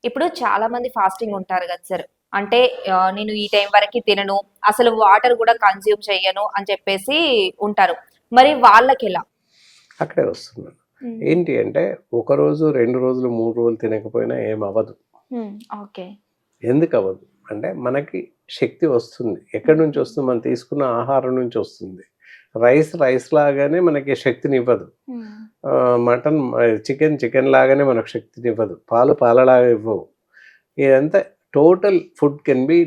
ఇప్పుడు చాలా మంది ఫాస్టింగ్ ఉంటారు కదా సార్. అంటే నేను ఈ టైం వరకి తినను, అసలు వాటర్ గూడా కన్జ్యూమ్ చెయ్యను అని చెప్పేసి ఉంటారు. మరి వాళ్ళకెలా? అక్కడే వస్తున్నాను. హ్మ్. ఏంటి అంటే ఒకరోజు, 2 రోజులు, 3 రోజులు తినకపోయినా ఏమవ్వదు. హ్మ్. ఓకే. ఎందుకవ్వదు? అంటే మనకి శక్తి వస్తుంది. ఎక్కడి నుంచి వస్తుంది? మనం తీసుకున్న ఆహారం నుంచి వస్తుంది. రైస్ లాగానే మనకి శక్తినివ్వదు. హ్మ్. మటన్ చికెన్ లాగానే మనకు శక్తినివ్వదు. పాలలాగా ఇవ్వవు. ఇదంతా total food can be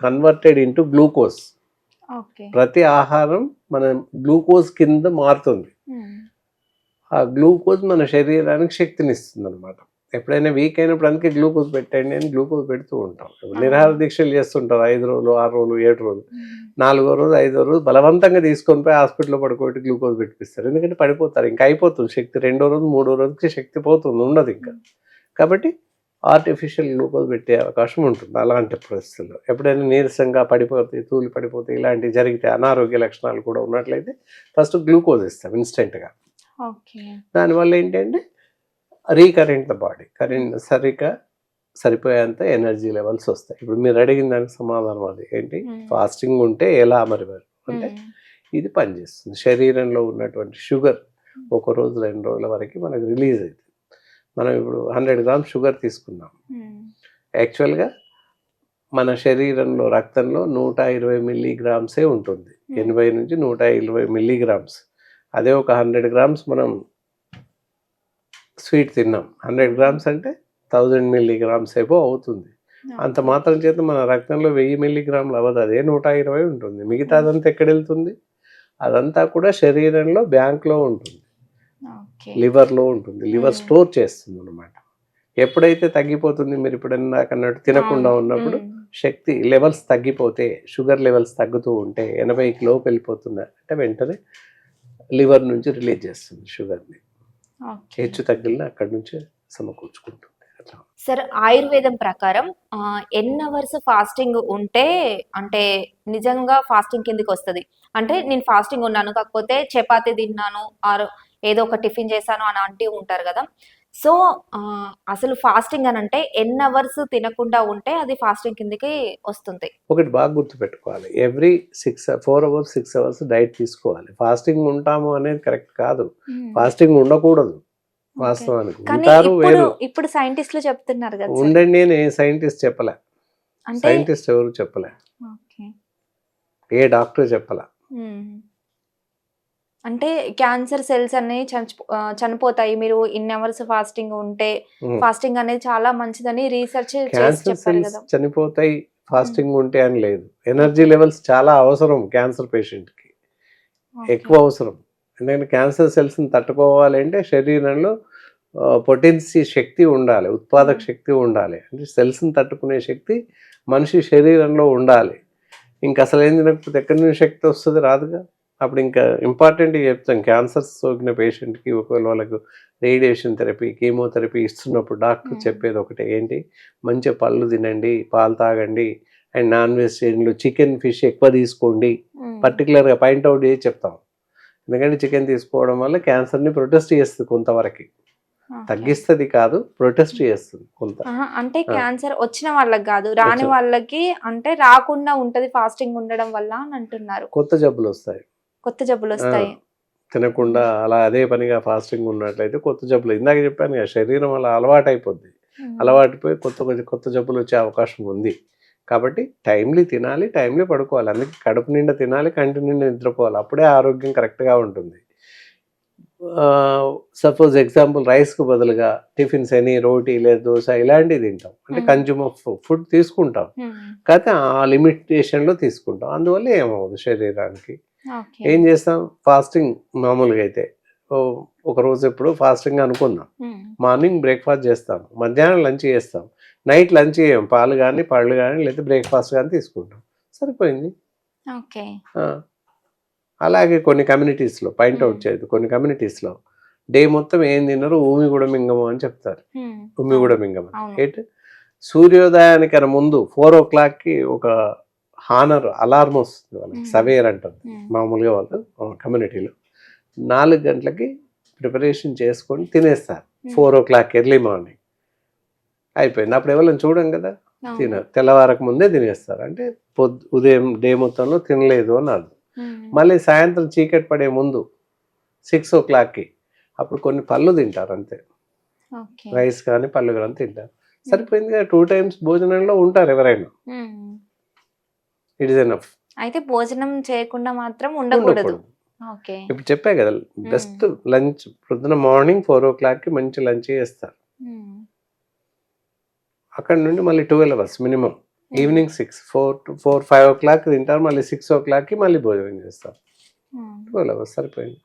converted into glucose. Okay. ప్రతి ఆహారం మన గ్లూకోజ్ కింద మారుతుంది. హ్మ్. ఆ గ్లూకోజ్ మన శరీరానికి శక్తినిస్తుందనమాట. ఎప్పుడైనా వీక్ అయినప్పుడు అందుకే గ్లూకోజ్ పెట్టండి అని గ్లూకోజ్ పెడుతూ ఉంటాం. నిరాహార దీక్షలు చేస్తుంటారు 5 రోజులు, 6 రోజులు, 7 రోజులు. హ్మ్. 4వ రోజు, 5వ రోజు బలవంతంగా తీసుకొని పోయి హాస్పిటల్‌లో పడుకోబెట్టి గ్లూకోజ్ పెట్టిపిస్తారు. ఎందుకంటే పడిపోతారు. ఇంక అయిపోతుంది శక్తి. 2వ రోజు, 3వ రోజుకి శక్తి పోతుంది. ఉండదింక. కాబట్టి ఆర్టిఫిషియల్ గ్లూకోజ్ పెట్టే అవకాశం ఉంటుంది అలాంటి పరిస్థితుల్లో. ఎప్పుడైనా నీరసంగా పడిపోతే, తూలి పడిపోతే ఇలాంటివి జరిగితే అనారోగ్య లక్షణాలు కూడా ఉన్నట్లయితే ఫస్ట్ గ్లూకోజ్ ఇస్తాం ఇన్‌స్టంట్‌గా. ఓకే. దానివల్ల ఏంటంటే రీకరెంట్ ద బాడీ. సరిపోయేంత ఎనర్జీ లెవెల్స్ వస్తాయి. ఇప్పుడు మీరు అడిగిన దానికి సమాధానం అది. ఏంటి ఫాస్టింగ్ ఉంటే ఎలా మరి అంటే ఇది పనిచేస్తుంది. శరీరంలో ఉన్నటువంటి షుగర్ ఒక రోజు, 2 రోజుల వరకు మనకు రిలీజ్ అవుతుంది. మనం ఇప్పుడు 100 గ్రామ్స్ షుగర్ తీసుకున్నాం. యాక్చువల్‌గా మన శరీరంలో రక్తంలో 120 మిల్లీగ్రామ్సే ఉంటుంది. 80 నుంచి 120 మిల్లీగ్రామ్స్. అదే ఒక 100 గ్రామ్స్ మనం స్వీట్ తిన్నాం. 100 గ్రామ్స్ అంటే 1000 మిల్లీగ్రామ్స్ ఏవో అవుతుంది. అంత మాత్రం చేత మన రక్తంలో 1000 మిల్లీగ్రాములు అవ్వదు. అదే 120 ఉంటుంది. మిగతాదంతా ఎక్కడెళ్తుంది? అదంతా కూడా శరీరంలో బ్యాంక్‌లో ఉంటుంది. లివర్‌లో ఉంటుంది. లివర్ స్టోర్ చేస్తుందన్నమాట. ఎప్పుడైతే తగ్గిపోతుంది మీరు ఇప్పుడు ఇందాకన్నట్టు తినకుండా ఉన్నప్పుడు శక్తి లెవెల్స్ తగ్గిపోతే, షుగర్ లెవెల్స్ తగ్గుతూ ఉంటే 80కి లోపు వెళ్ళిపోతున్నా అంటే వెంటనే లివర్ నుంచి రిలీజ్ చేస్తుంది షుగర్‌ని. హెచ్చు తగ్గిలిన అక్కడి నుంచే సమకూర్చుకుంటుంది. అట్లా. సార్ ఆయుర్వేదం ప్రకారం ఎన్ని అవర్స్ ఫాస్టింగ్ ఉంటే అంటే నిజంగా ఫాస్టింగ్ కిందకొస్తది? అంటే నేను ఫాస్టింగ్ ఉన్నాను. కాకపోతే చపాతీ తిన్నాను ఆర్ ఏదో ఒక టిఫిన్ చేశాను అని అంటూ ఉంటారు గదా! సో, అసలు ఫాస్టింగ్ అనంటే ఎన్ని అవర్స్ తినకుండా ఉంటే అది ఫాస్టింగ్ కిందకి వస్తుంది? ఒకటి బాగా గుర్తుపెట్టుకోవాలి. ఎవ్రీ 4 అవర్స్, 6 అవర్స్ డైట్ తీసుకోవాలి. ఫాస్టింగ్ ఉంటాము అనేది కరెక్ట్ కాదు. ఫాస్టింగ్ ఉండకూడదు. వాస్తవానికి ఉంటారు వేరు. ఇప్పుడు సైంటిస్టులు చెప్తున్నారు కదా ఉండండి అని సైంటిస్ట్ చెప్పలే. సైంటిస్ట్ ఎవరు చెప్పలే. ఏ డాక్టర్ చెప్పలే. అంటే క్యాన్సర్ సెల్స్ అనేవి చనిపోతాయి మీరు ఇన్ని అవర్స్ ఫాస్టింగ్ ఉంటే. ఫాస్టింగ్ అనేది చాలా మంచిదని రీసెర్చ్ చేసి చెప్పారు కదా. చనిపోతాయి ఫాస్టింగ్ ఉంటే అని లేదు. ఎనర్జీ లెవెల్స్ చాలా అవసరం క్యాన్సర్ పేషెంట్‌కి. ఎక్కువ అవసరం. ఎందుకంటే క్యాన్సర్ సెల్స్‌ని తట్టుకోవాలంటే శరీరంలో పొటెన్సీ శక్తి ఉండాలి. ఉత్పాదక శక్తి ఉండాలి. అంటే సెల్స్‌ని తట్టుకునే శక్తి మనిషి శరీరంలో ఉండాలి. ఇంక అసలేం తినకపోతే ఎక్కడి నుంచి శక్తి వస్తది? రాదుగా. అప్పుడు ఇంకా ఇంపార్టెంట్‌గా చెప్తాం క్యాన్సర్ సోకిన పేషెంట్‌కి ఒకవేళ వాళ్ళకు రేడియేషన్ థెరపీ, కీమోథెరపీ ఇస్తున్నప్పుడు డాక్టర్ చెప్పేది ఒకటే. ఏంటి? మంచిగా పళ్ళు తినండి, పాలు తాగండి అండ్ నాన్ వెజిటేరియన్‌లో చికెన్, ఫిష్ ఎక్కువ తీసుకోండి. పర్టిక్యులర్‌గా పాయింట్ ఔట్ చేసి చెప్తాం. ఎందుకంటే చికెన్ తీసుకోవడం వల్ల క్యాన్సర్‌ని ప్రొటెస్ట్ చేస్తుంది కొంతవరకు. తగ్గిస్తుంది కాదు, ప్రొటెస్ట్ చేస్తుంది కొంత. అంటే క్యాన్సర్ వచ్చిన వాళ్ళకి కాదు, రాని వాళ్ళకి అంటే రాకుండా ఉంటది ఫాస్టింగ్ ఉండడం వల్ల అని అంటున్నారు. కొత్త జబ్బులు వస్తాయి. తినకుండా అలా అదే పనిగా ఫాస్టింగ్ ఉన్నట్లయితే కొత్త జబ్బులు ఇందాక చెప్పాను కదా, శరీరం అలా అలవాటైపోద్ది. అలవాటుపోయి కొత్త జబ్బులు వచ్చే అవకాశం ఉంది. కాబట్టి టైమ్లీ తినాలి, టైమ్లీ పడుకోవాలి. అందుకే కడుపు నిండా తినాలి, కంటి నిండా నిద్రపోవాలి. అప్పుడే ఆరోగ్యం కరెక్ట్‌గా ఉంటుంది. సపోజ్ ఎగ్జాంపుల్ రైస్‌కు బదులుగా టిఫిన్స్ అని రోటీ లేదా దోస ఇలాంటివి తింటాం. అంటే కన్జ్యూమ్ ఆఫ్ ఫుడ్ తీసుకుంటాం. కాకపోతే ఆ లిమిటేషన్‌లో తీసుకుంటాం. అందువల్ల ఏమవ్వదు శరీరానికి. ఏం చేస్తాం? ఫాస్టింగ్ మామూలుగా అయితే ఒకరోజు ఎప్పుడు ఫాస్టింగ్ అనుకుందాం. మార్నింగ్ బ్రేక్‌ఫాస్ట్ చేస్తాం, మధ్యాహ్నం లంచ్ చేస్తాం, నైట్ లంచ్ చేయం. పాలు కానీ పళ్ళు కానీ లేదా బ్రేక్‌ఫాస్ట్ కానీ తీసుకుంటాం. సరిపోయింది. అలాగే కొన్ని కమ్యూనిటీస్‌లో పాయింట్అవుట్ చేయదు. కొన్ని కమ్యూనిటీస్‌లో డే మొత్తం ఏం తినరు, ఊమిగూడ మింగము అని చెప్తారు. ఊమిగూడ మింగము ఏంటి? సూర్యోదయానికన్నా ముందు 4:00కి ఒక హానర్ అలారం వస్తుంది వాళ్ళకి. సవేర్ అంటారు మామూలుగా వాళ్ళు కమ్యూనిటీలో. 4 గంటలకి ప్రిపరేషన్ చేసుకొని తినేస్తారు. 4:00 ఎర్లీ మార్నింగ్. అయిపోయింది. అప్పుడు ఎవరైనా చూడం కదా, తినరు. తెల్లవారక ముందే తినేస్తారు. అంటే ఉదయం డే మొత్తంలో తినలేదు అని అర్థం. మళ్ళీ సాయంత్రం చీకటి పడే ముందు 6 o'clockకి అప్పుడు కొన్ని పళ్ళు తింటారు అంతే. ఓకే. రైస్ కానీ పళ్ళు కానీ తింటారు. సరిపోయింది కదా, 2 times భోజనంలో ఉంటారు ఎవరైనా. It is enough. అయితే భోజనం చేయకుండా మాత్రం ఉండకూడదు. ఉండకూడదు. ఓకే. ఇప్పుడు చెప్పా కదా, బెస్ట్ లంచ్ పొద్దున మార్నింగ్ 4 o'clockకి మంచి లంచ్ చేస్తారు. అక్కడ నుండి మళ్ళీ 12 hours minimum. Evening 4 to 5 o'clock తింటారు. మళ్ళీ 6 o'clockకి మళ్ళీ భోజనం చేస్తారు. 12 hours సరిపోయింది.